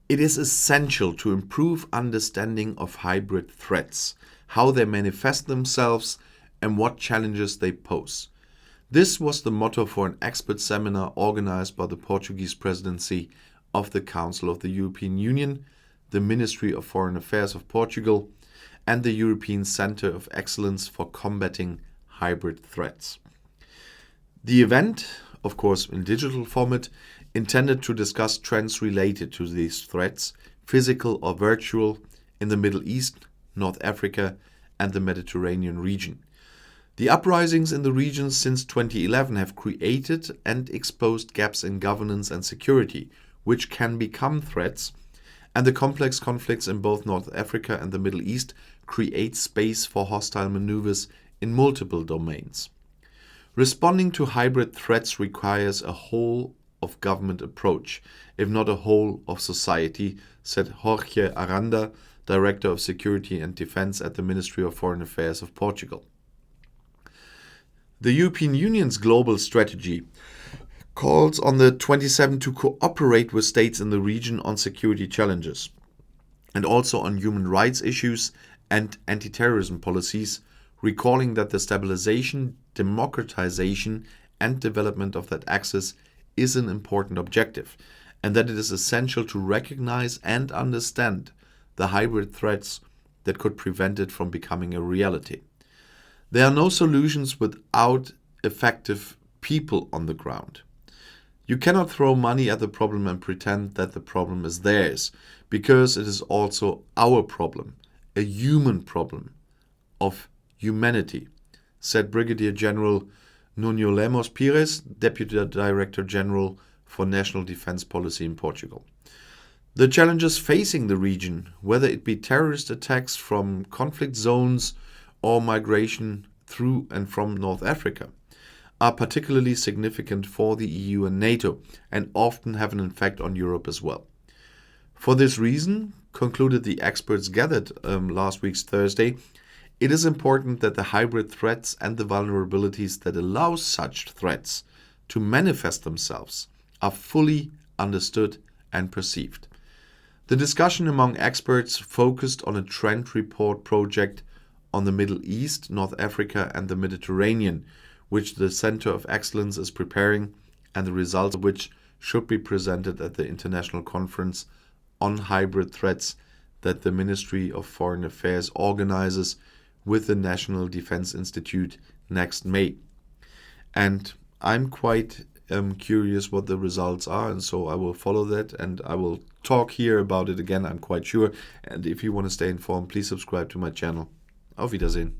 It is essential to improve understanding of hybrid threats, how they manifest themselves, and what challenges they pose. This was the motto for an expert seminar organized by the Portuguese Presidency of the Council of the European Union, the Ministry of Foreign Affairs of Portugal, and the European Centre of Excellence for Combating Hybrid Threats. The event, of course in digital format, intended to discuss trends related to these threats, physical or virtual, in the Middle East, North Africa, and the Mediterranean region. The uprisings in the region since 2011 have created and exposed gaps in governance and security, which can become threats, and the complex conflicts in both North Africa and the Middle East create space for hostile maneuvers in multiple domains. Responding to hybrid threats requires a whole of government approach, if not a whole of society, said Jorge Aranda, Director of Security and Defense at the Ministry of Foreign Affairs of Portugal. The European Union's global strategy calls on the 27 to cooperate with states in the region on security challenges and also on human rights issues and anti-terrorism policies, recalling that the stabilization, democratization, and development of that axis is an important objective, and that it is essential to recognize and understand the hybrid threats that could prevent it from becoming a reality. There are no solutions without effective people on the ground. You cannot throw money at the problem and pretend that the problem is theirs, because it is also our problem, a human problem of humanity, said Brigadier General Nuno Lemos Pires, Deputy Director General for National Defense Policy in Portugal. The challenges facing the region, whether it be terrorist attacks from conflict zones or migration through and from North Africa, are particularly significant for the EU and NATO and often have an effect on Europe as well. For this reason, concluded the experts gathered last week's Thursday, it is important that the hybrid threats and the vulnerabilities that allow such threats to manifest themselves are fully understood and perceived. The discussion among experts focused on a trend report project on the Middle East, North Africa, and the Mediterranean, which the Center of Excellence is preparing, and the results of which should be presented at the International Conference on Hybrid Threats that the Ministry of Foreign Affairs organizes with the National Defense Institute next May. And I'm quite curious what the results are, and so I will follow that, and I will talk here about it again, I'm quite sure. And if you want to stay informed, please subscribe to my channel. Auf Wiedersehen.